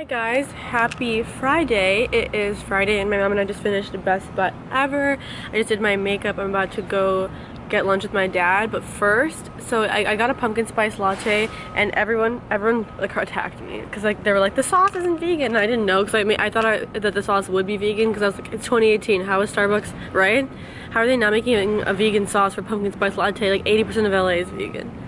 Guys, happy Friday. It is Friday and my mom and I just finished the best butt ever. I just did my makeup. I'm about to go get lunch with my dad, but first, so I got a pumpkin spice latte and everyone like attacked me because like they were like, the sauce isn't vegan, and I didn't know because I thought that the sauce would be vegan because I was like, it's 2018, how is Starbucks, right? How are they not making a vegan sauce for pumpkin spice latte? Like 80% of LA is vegan.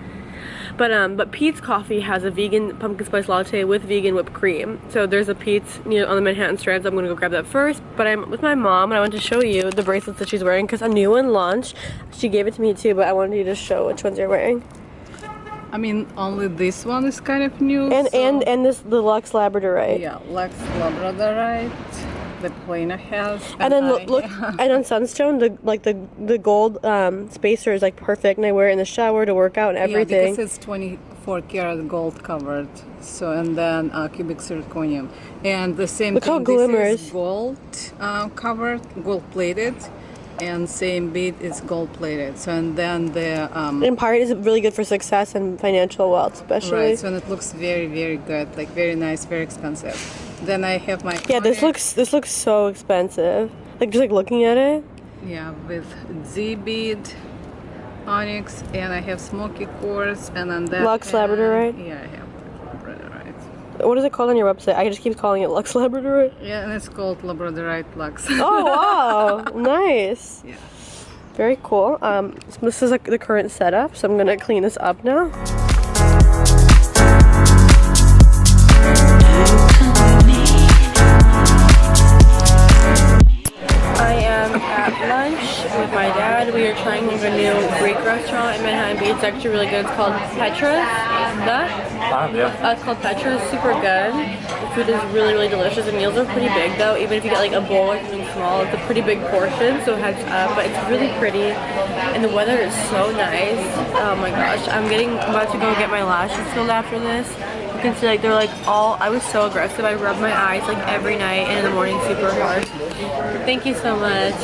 But Pete's Coffee has a vegan pumpkin spice latte with vegan whipped cream. So there's a Pete's on the Manhattan Strand, so I'm gonna go grab that first. But I'm with my mom and I want to show you the bracelets that she's wearing because a new one launched. She gave it to me too, but I wanted you to show which ones you're wearing. I mean, only this one is kind of new. And the Lux Labradorite. Yeah, Lux Labradorite. The Polina has. And then look, and on Sunstone, the gold spacer is like perfect, and I wear it in the shower to work out and everything. Yeah, because it's 24 karat gold covered. So and then cubic zirconium, and the same. Look thing. how glimmers. This is gold covered, gold plated, and same bead is gold plated. So and then the Empire is really good for success and financial wealth, especially. Right. So and it looks very, very good, like very nice, very expensive. Then I have my this looks so expensive. Like just like looking at it. Yeah, with Z bead, onyx, and I have smoky quartz, and then that Lux Labradorite. Yeah, I have Labradorite. What is it called on your website? I just keep calling it Lux Labradorite. Yeah, and it's called Labradorite Lux. Oh wow, nice. Yeah. Very cool. So this is like the current setup, so I'm gonna clean this up now. With my dad, we are trying a new Greek restaurant in Manhattan Beach. It's actually really good. It's called Petra's. It's called Petra's. Super good. The food is really, really delicious. The meals are pretty big though. Even if you get like a bowl or something small, it's a pretty big portion. So heads up. But it's really pretty, and the weather is so nice. Oh my gosh! I'm about to go get my lashes filled after this. You can see like they're like I was so aggressive. I rub my eyes like every night and in the morning super hard. Thank you so much.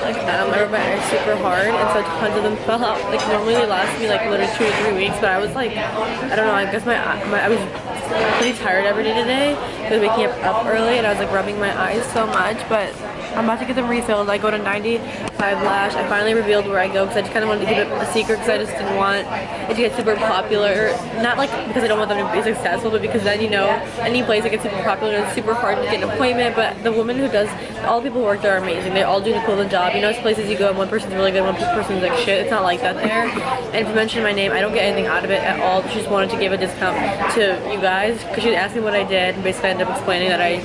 Like I rub my eyes super hard, and so tons of them fell out. Like normally they last me like literally 2 to 3 weeks, but I was like, I don't know. I guess I was pretty tired every day today because waking up early, and I was like rubbing my eyes so much. But I'm about to get them refilled. I go to 95 Lash. I finally revealed where I go because I just kind of wanted to keep it a secret because I just didn't want it to get super popular. Not like because I don't want them to be successful, but because then any place that gets super popular, it's super hard to get an appointment. But the woman who does, all the people who work there are amazing. They all do an equivalent job. It's places you go and one person's really good, one person's like shit. It's not like that there. And if you mention my name, I don't get anything out of it at all. She just wanted to give a discount to you guys because she asked me what I did, and basically I ended up explaining that I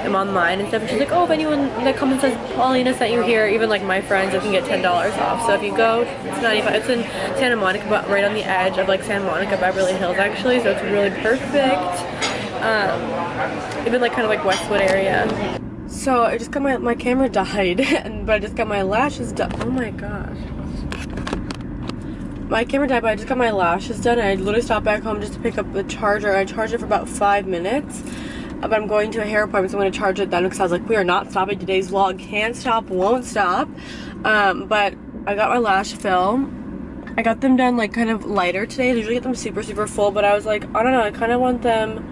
am online and stuff. And she's like, oh, if anyone that comes and says Paulina sent you here, even like my friends, they can get $10 off. So if you go, it's 95. It's in Santa Monica, but right on the edge of like Santa Monica, Beverly Hills actually. So it's really perfect. Even like kind of like Westwood area. So I just got my camera died, but I just got my lashes done. Oh my gosh. My camera died, but I just got my lashes done. And I literally stopped back home just to pick up the charger. I charged it for about 5 minutes. But I'm going to a hair appointment, so I'm going to charge it then because I was like, we are not stopping. Today's vlog can't stop, won't stop. But I got my lash fill. I got them done like kind of lighter today. I usually get them super, super full, but I was like, I don't know, I kind of want them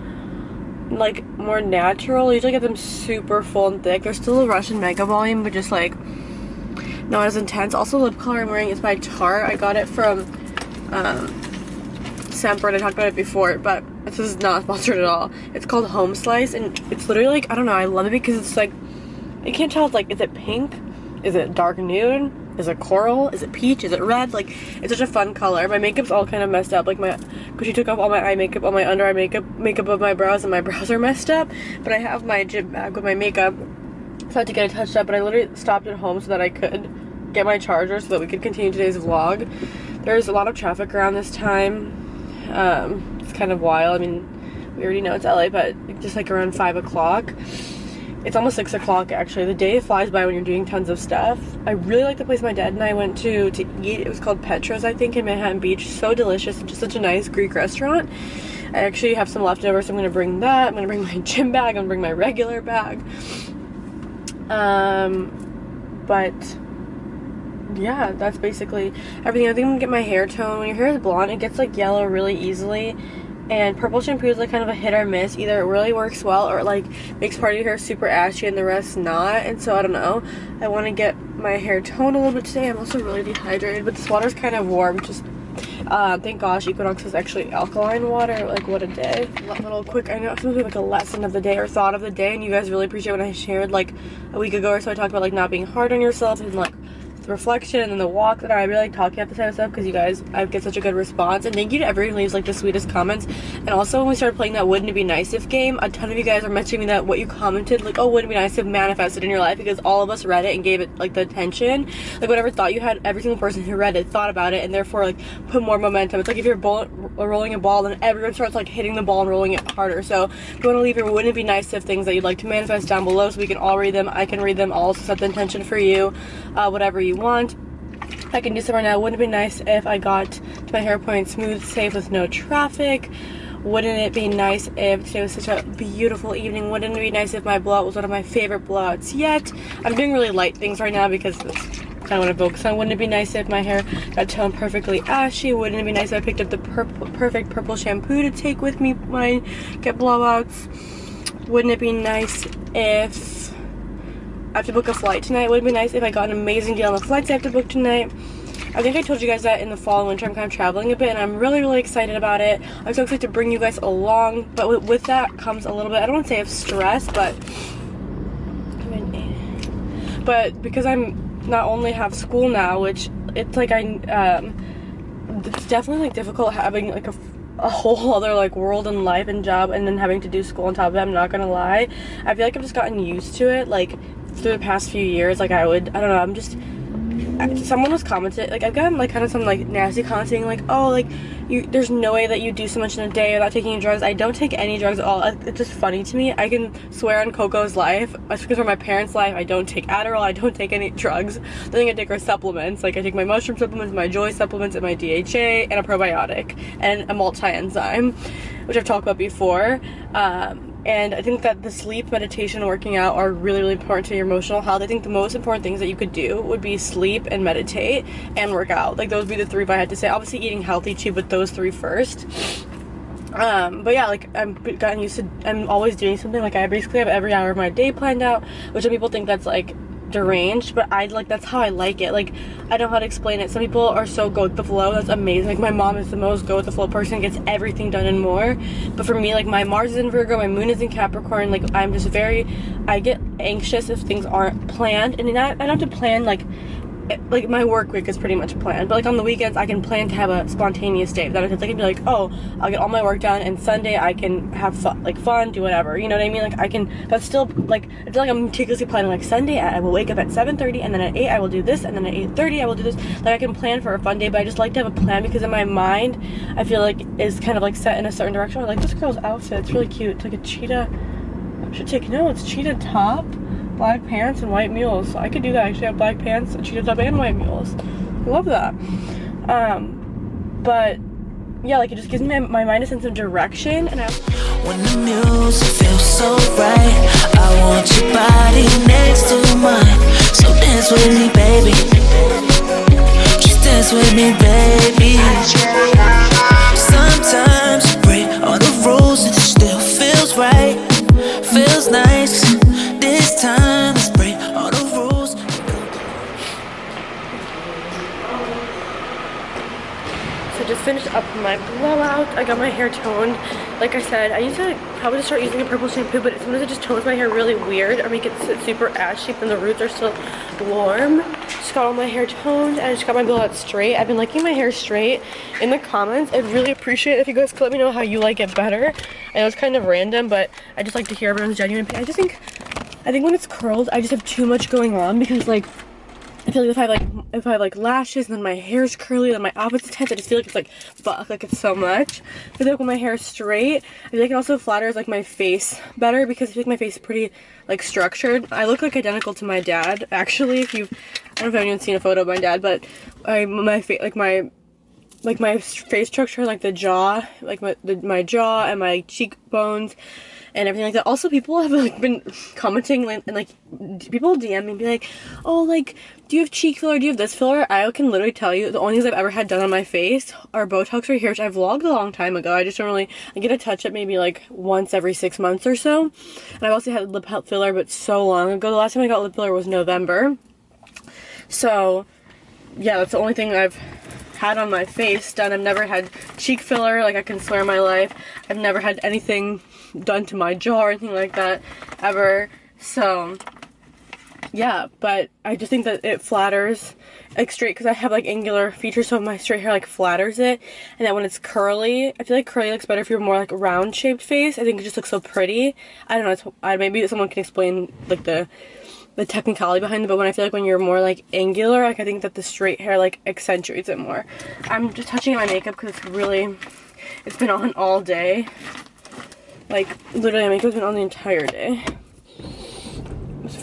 like more natural. I usually get them super full and thick. There's still a Russian mega volume, but just like not as intense. Also, lip color I'm wearing is by Tarte. I got it from Semper. I talked about it before, but this is not sponsored at all. It's called Home Slice, and it's literally like, I don't know, I love it because it's like, you can't tell. It's like, is it pink? Is it dark nude? Is it coral? Is it peach? Is it red? Like, it's such a fun color. My makeup's all kind of messed up. Like because she took off all my eye makeup, all my under eye makeup of my brows, and my brows are messed up. But I have my gym bag with my makeup, so I had to get it touched up. But I literally stopped at home so that I could get my charger so that we could continue today's vlog. There's a lot of traffic around this time. It's kind of wild. I mean, we already know it's LA, but just like around 5 o'clock. It's almost 6 o'clock actually. The day flies by when you're doing tons of stuff. I really like the place my dad and I went to eat. It was called Petra's, I think, in Manhattan Beach. So delicious and just such a nice Greek restaurant. I actually have some leftovers, so I'm gonna bring that. I'm gonna bring my gym bag. I'm gonna bring my regular bag. But yeah, that's basically everything. I think I'm gonna get my hair toned. When your hair is blonde, it gets like yellow really easily. And purple shampoo is like kind of a hit or miss. Either it really works well or it like makes part of your hair super ashy and the rest not. And so I don't know. I want to get my hair toned a little bit today. I'm also really dehydrated, but this water's kind of warm. Just thank gosh Equinox is actually alkaline water. Like, what a day. Little quick, I know it's supposed to be like a lesson of the day or thought of the day, and you guys really appreciate when I shared like a week ago or so. I talked about like not being hard on yourself and like the reflection and then the walk. That I really like talking about this kind of stuff because you guys, I get such a good response. And thank you to everyone who leaves like the sweetest comments. And also when we started playing that wouldn't it be nice if game, a ton of you guys are mentioning me that what you commented, like, oh, wouldn't it be nice if manifested in your life, because all of us read it and gave it like the attention. Like whatever thought you had, every single person who read it thought about it and therefore like put more momentum. It's like if you're rolling a ball, then everyone starts like hitting the ball and rolling it harder. So if you want to leave your wouldn't it be nice if things that you'd like to manifest down below so we can all read them, I can read them, I'll also set the intention for you, whatever you want. I can do some right now. Wouldn't it be nice if I got to my hair point smooth, safe, with no traffic? Wouldn't it be nice if today was such a beautiful evening? Wouldn't it be nice if my blowout was one of my favorite blowouts yet? I'm doing really light things right now because that's kind of what I focus on. Wouldn't it be nice if my hair got toned perfectly ashy? Wouldn't it be nice if I picked up the perfect purple shampoo to take with me when I get blowouts? Wouldn't it be nice if I have to book a flight tonight? Would it be nice if I got an amazing deal on the flights I have to book tonight? I think I told you guys that in the fall and winter I'm kind of traveling a bit, and I'm really excited about it. I'm so excited to bring you guys along, but with that comes a little bit, I don't want to say of stress, but because I'm not only have school now, which it's like it's definitely like difficult having like a whole other like world and life and job and then having to do school on top of it. I'm not gonna lie, I feel like I've just gotten used to it like through the past few years. Like I don't know, I'm just, someone was commenting, like I've gotten like kind of some like nasty comments saying like, oh, like there's no way that you do so much in a day without taking drugs. I don't take any drugs at all. It's just funny to me. I can swear on Coco's life, because for my parents' life, I don't take Adderall, I don't take any drugs. The thing I take are supplements. Like I take my mushroom supplements, my joy supplements, and my DHA, and a probiotic, and a multi-enzyme, which I've talked about before. And I think that the sleep, meditation, and working out are really important to your emotional health. I think the most important things that you could do would be sleep and meditate and work out. Like those would be the three if I had to say. Obviously eating healthy too, but those three first. But yeah, like I've gotten used to, I'm always doing something. Like I basically have every hour of my day planned out, which some people think that's like deranged, but I like, that's how I like it. Like I don't know how to explain it. Some people are so go with the flow, that's amazing. Like my mom is the most go with the flow person, gets everything done and more. But for me, like my Mars is in Virgo, my moon is in Capricorn. Like I'm just I get anxious if things aren't planned, and I don't have to plan like my work week is pretty much planned, but like on the weekends I can plan to have a spontaneous day. If that makes sense. I can be like, oh, I'll get all my work done, and Sunday I can have fun, do whatever, you know what I mean? Like I can, but still, like I feel like I'm meticulously planning. Like Sunday I will wake up at 7:30, and then at 8 I will do this, and then at 8:30 I will do this. Like I can plan for a fun day, but I just like to have a plan because in my mind I feel like is kind of like set in a certain direction. Like this girl's outfit, it's really cute. It's like a cheetah. I should take notes. Cheetah top, black pants, and white mules. So I could do that. I actually have black pants, a cheetah top, and white mules. I love that. But yeah, like it just gives me my mind a sense of direction. And when the music feels so right, I want your body next to mine. So dance with me, baby. Just dance with me, baby. Sometimes you break all the rules and it still feels right. Feels nice. This time let's break all the rules. So just finished up my blowout. I got my hair toned. Like I said, I need to probably just start using a purple shampoo, but sometimes it just tones my hair really weird or make it super ashy and the roots are still warm. Just got all my hair toned and I just got my blowout straight. I've been liking my hair straight. In the comments, I'd really appreciate it if you guys could let me know how you like it better. I know it's kind of random, but I just like to hear everyone's genuine opinion. I think when it's curled, I just have too much going on because like I feel like if I have lashes and then my hair's curly and then my outfit's intense, I just feel like it's like fuck, like it's so much. I feel like when my hair is straight, I feel like it also flatters like my face better because I feel like my face is pretty like structured. I look like identical to my dad actually. I don't know if anyone's seen a photo of my dad, but my face, like my like my face structure, like the jaw, like my jaw and my cheekbones and everything like that. Also, people have like been commenting and like people DM me and be like, oh, like, do you have cheek filler? Do you have this filler? I can literally tell you the only things I've ever had done on my face are Botox right here, which I vlogged a long time ago. I just don't really, I get a touch up maybe like once every 6 months or so. And I've also had lip filler, but so long ago. The last time I got lip filler was November. So yeah, that's the only thing I've had on my face done. I've never had cheek filler, like I can swear in my life. I've never had anything done to my jaw or anything like that ever. So yeah, but I just think that it flatters like straight, because I have like angular features, so my straight hair like flatters it, and then when it's curly, I feel like curly looks better if you're more like a round shaped face. I think it just looks so pretty. I don't know, maybe someone can explain like the technicality behind it, but when I feel like when you're more like angular, like I think that the straight hair like accentuates it more. I'm just touching my makeup because it's been on all day. Like literally my makeup's been on the entire day.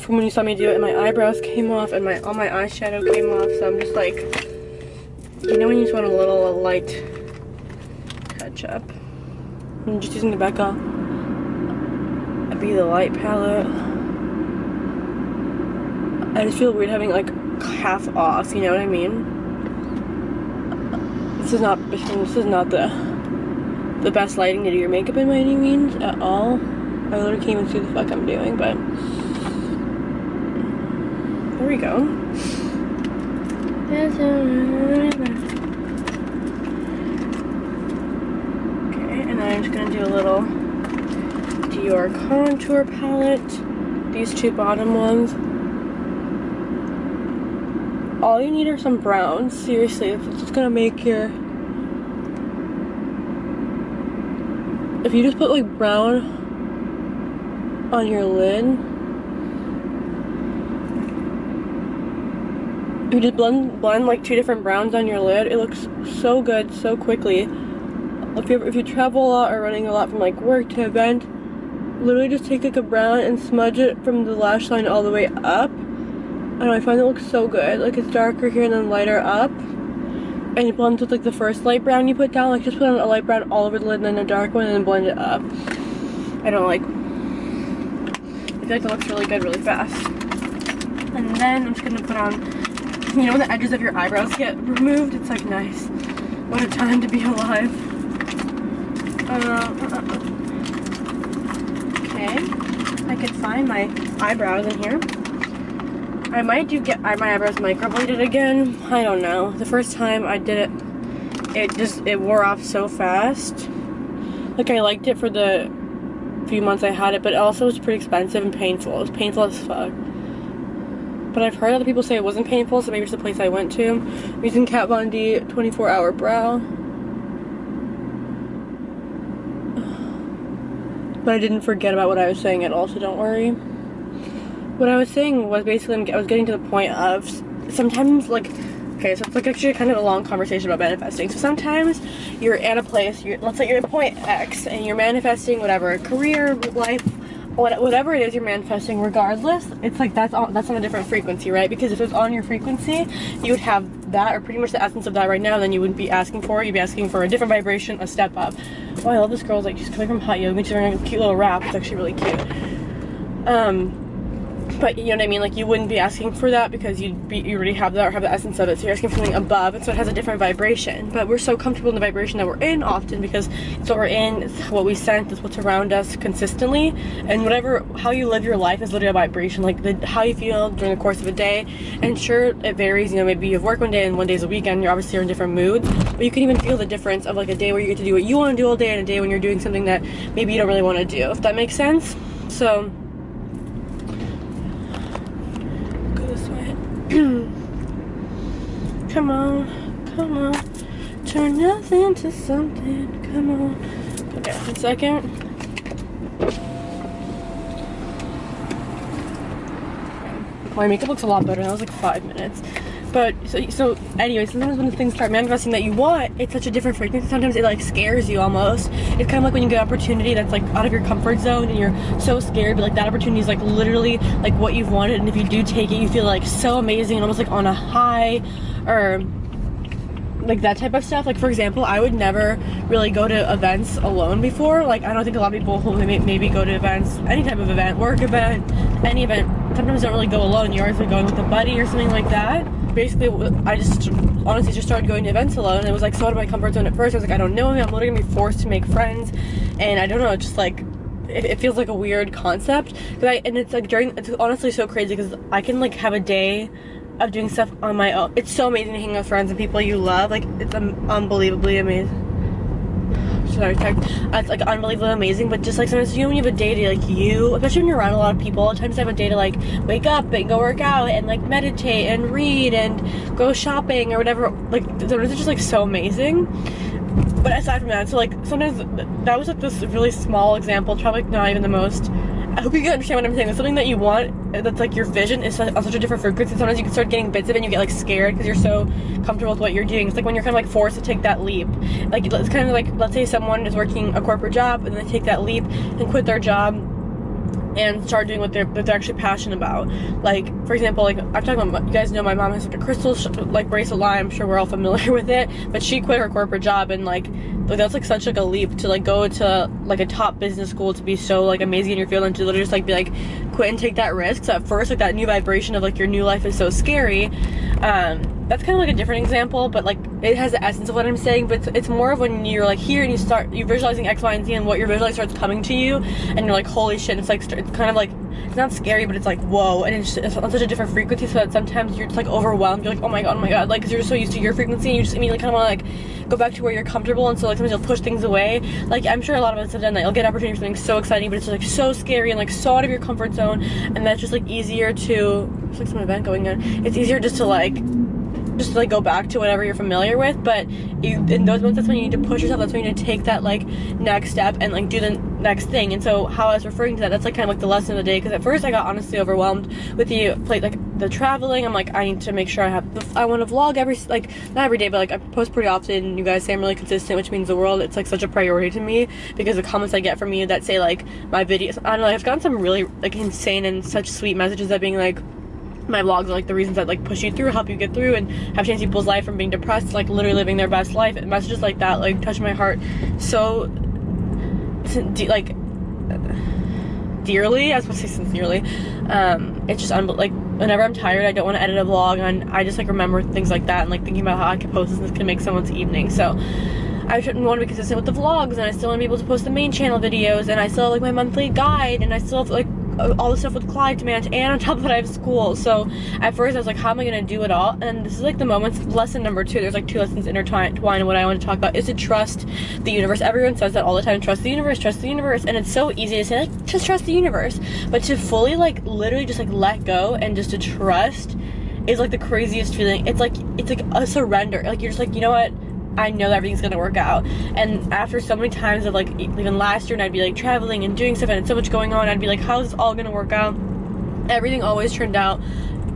From when you saw me do it, and my eyebrows came off and all my eyeshadow came off, so I'm just like, you know when you just want a little light touch up. I'm just using the Becca Be the Light palette. I just feel weird having like half off, you know what I mean? This is not the best lighting to do your makeup in by any means at all. I literally can't even see the fuck I'm doing, but there we go. Okay, and then I'm just gonna do a little Dior contour palette. These two bottom ones. All you need are some browns. Seriously, it's just gonna make your... If you just put like brown on your lid, you just blend like 2 different browns on your lid, it looks so good so quickly. If you travel a lot or running a lot from like work to event, literally just take like a brown and smudge it from the lash line all the way up. And I find it looks so good. Like it's darker here and then lighter up. And it blends with like the first light brown you put down. Like just put on a light brown all over the lid and then a dark one and then blend it up. I feel like that looks really good really fast. And then I'm just gonna put on, you know when the edges of your eyebrows get removed? It's like nice. What a time to be alive. Okay. I could find my eyebrows in here. I might get my eyebrows microbladed again. I don't know. The first time I did it, it wore off so fast. Like I liked it for the few months I had it, but it also was pretty expensive and painful. It was painful as fuck. But I've heard other people say it wasn't painful, so maybe it's the place I went to. I'm using Kat Von D 24-hour brow. But I didn't forget about what I was saying at all, so don't worry. What I was saying was basically I was getting to the point of sometimes like, okay, so it's like actually kind of a long conversation about manifesting. So sometimes you're at a place, let's say you're at point X and you're manifesting whatever, career, life, whatever it is you're manifesting regardless, it's like that's on a different frequency, right? Because if it's on your frequency, you would have that or pretty much the essence of that right now, and then you wouldn't be asking for it, you'd be asking for a different vibration, a step up. Oh, I love this girl's like, she's coming from hot yoga and she's wearing a cute little wrap. It's actually really cute. But you know what I mean, like you wouldn't be asking for that because you already have that or have the essence of it, so you're asking for something above, and so it has a different vibration. But we're so comfortable in the vibration that we're in often because it's what we're in, it's what we sense, it's what's around us consistently, and how you live your life is literally a vibration, like how you feel during the course of a day. And sure, it varies, you know, maybe you have work one day and one day's a weekend, you're obviously in different moods, but you can even feel the difference of like a day where you get to do what you want to do all day and a day when you're doing something that maybe you don't really want to do, if that makes sense. So come on, turn nothing to something, come on. Okay, 1 second. My makeup looks a lot better, that was like 5 minutes. But, so anyway, sometimes when things start manifesting that you want, it's such a different frequency, sometimes it like scares you almost. It's kind of like when you get an opportunity that's like out of your comfort zone and you're so scared, but like that opportunity is like literally like what you've wanted, and if you do take it, you feel like so amazing and almost like on a high, or like that type of stuff. Like for example, I would never really go to events alone before. Like I don't think a lot of people who maybe go to events, any type of event, work event, any event, sometimes don't really go alone. You're always like going with a buddy or something like that. Basically, I just honestly just started going to events alone, and it was like so out of my comfort zone at first. I was like, I don't know him, I'm literally gonna be forced to make friends, and I don't know, just like it feels like a weird concept. And it's like it's honestly so crazy because I can like have a day of doing stuff on my own. It's so amazing to hang out with friends and people you love. Like it's unbelievably amazing. Sorry, it's like unbelievably amazing, but just like sometimes when you have a day to like especially when you're around a lot of people, sometimes I have a day to like wake up and go work out and like meditate and read and go shopping or whatever. Like sometimes it's just like so amazing. But aside from that, so like sometimes that was like this really small example. It's probably not even the most. I hope you can understand what I'm saying. There's something that you want that's like your vision is on such a different frequency. Sometimes you can start getting bits of it and you get like scared because you're so comfortable with what you're doing. It's like when you're kind of like forced to take that leap. Like it's kind of like, let's say someone is working a corporate job and they take that leap and quit their job and start doing what they're actually passionate about. Like for example, like I'm talking about, you guys know my mom has like a crystal like bracelet line. I'm sure we're all familiar with it, but she quit her corporate job, and like that's like such like a leap to like go to like a top business school to be so like amazing in your field, and to literally just like be like quit and take that risk. So at first, like that new vibration of like your new life is so scary. That's kind of like a different example, but like it has the essence of what I'm saying. But it's more of when you're like here and you're visualizing X, Y, and Z, and what you're visualizing starts coming to you, and you're like, holy shit. It's like it's kind of like, it's not scary, but it's like whoa, and it's on such a different frequency, so that sometimes you're just like overwhelmed. You're like, oh my god, like because you're just so used to your frequency, and you just immediately kind of want to like go back to where you're comfortable, and so like sometimes you'll push things away. Like I'm sure a lot of us have done that. You'll get an opportunity for something so exciting, but it's like so scary and like so out of your comfort zone, and that's just like easier to. There's like some event going on. It's easier just to like go back to whatever you're familiar with. But in those moments, that's when you need to push yourself. That's when you need to take that like next step and like do the next thing. And so how I was referring to that's like kind of like the lesson of the day, because at first I got honestly overwhelmed with the traveling. I'm like, I need to make sure I want to vlog not every day, but like I post pretty often. You guys say I'm really consistent, which means the world, it's like such a priority to me, because the comments I get from you that say like my videos, I don't know, I've gotten some really like insane and such sweet messages that being like my vlogs are like the reasons that like push you through, help you get through, and have changed people's life from being depressed to like literally living their best life. And messages like that like touch my heart so like dearly. I was supposed to say sincerely. It's just like whenever I'm tired, I don't want to edit a vlog, and I just like remember things like that and like thinking about how I could post this and this can make someone's evening. So I want to be consistent with the vlogs, and I still want to be able to post the main channel videos, and I still have like my monthly guide, and I still have like all the stuff with Clyde to manage, and on top of it I have school. So at first I was like, how am I gonna do it all? And this is like the moments, lesson number 2, there's like 2 lessons intertwined, and what I want to talk about is to trust the universe. Everyone says that all the time, trust the universe, and it's so easy to say like, just trust the universe, but to fully like literally just like let go and just to trust is like the craziest feeling. It's like a surrender. Like you're just like, you know what, I know that everything's gonna work out. And after so many times of like even last year, and I'd be like traveling and doing stuff and so much going on, I'd be like, how is this all gonna work out? Everything always turned out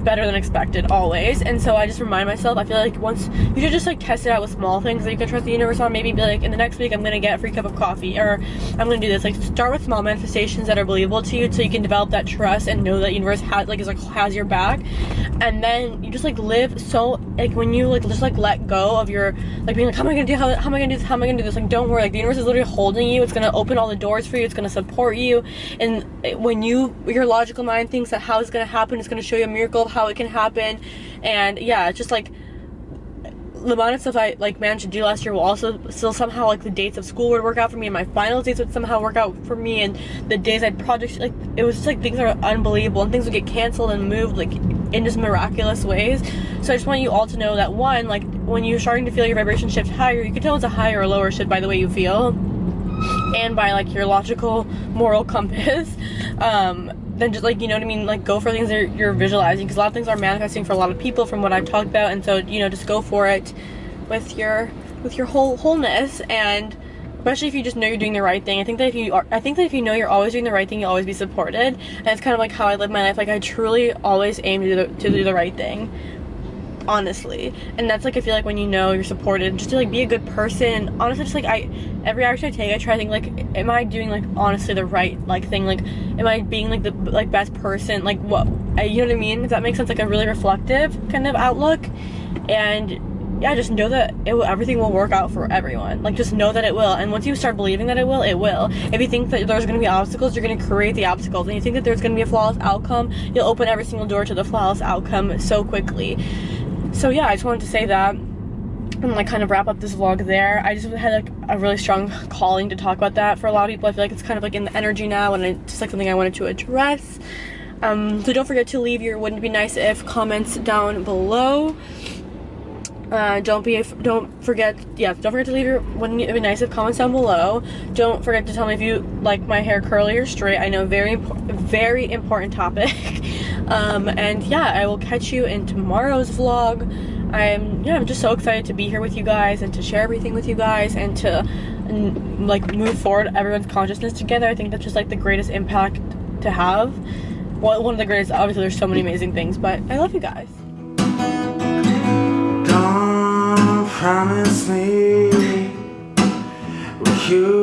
better than expected, always. And so I just remind myself, I feel like once you should just like test it out with small things that you can trust the universe on. Maybe be like, in the next week I'm gonna get a free cup of coffee, or I'm gonna do this. Like start with small manifestations that are believable to you, so you can develop that trust and know that the universe has your back. And then you just like live so like when you like just like let go of your like being like, how am I gonna do this, like don't worry, like the universe is literally holding you. It's gonna open all the doors for you, it's gonna support you. And when your logical mind thinks that how it's gonna happen, it's gonna show you a miracle of how it can happen. And yeah, it's just like the amount of stuff I like managed to do last year will also still somehow like the dates of school would work out for me, and my finals dates would somehow work out for me, and the days I'd projects, like it was just like things are unbelievable, and things would get canceled and moved like in just miraculous ways. So I just want you all to know that one, like when you're starting to feel your vibration shift higher, you can tell it's a higher or lower shift by the way you feel and by like your logical moral compass. Then just like, you know what I mean, like go for things that you're visualizing, because a lot of things are manifesting for a lot of people from what I've talked about. And so, you know, just go for it with your wholeness, and especially if you just know you're doing the right thing. I think that if you know you're always doing the right thing, you'll always be supported. And it's kind of like how I live my life. Like I truly always aim to do the right thing, honestly. And that's like, I feel like when you know you're supported, just to like be a good person. Honestly, just like every action I take, I try to think like, am I doing like honestly the right like thing? Like, am I being like the like best person? Like what, you know what I mean? Does that make sense? Like a really reflective kind of outlook. And yeah, just know that everything will work out for everyone. Like, just know that it will. And once you start believing that it will, it will. If you think that there's going to be obstacles, you're going to create the obstacles. And you think that there's going to be a flawless outcome, you'll open every single door to the flawless outcome so quickly. So yeah, I just wanted to say that and like kind of wrap up this vlog there. I just had like a really strong calling to talk about that. For a lot of people, I feel like it's kind of like in the energy now, and it's just like something I wanted to address. So don't forget to leave your "wouldn't it be nice if" comments down below. Don't forget to leave your "wouldn't it be nice if" comments down below. Don't forget to tell me if you like my hair curly or straight. I know, very important topic. And yeah, I will catch you in tomorrow's vlog. I'm just so excited to be here with you guys and to share everything with you guys and to like move forward everyone's consciousness together. I think that's just like the greatest impact to have. Well, one of the greatest, obviously there's so many amazing things, but I love you guys. Don't promise me you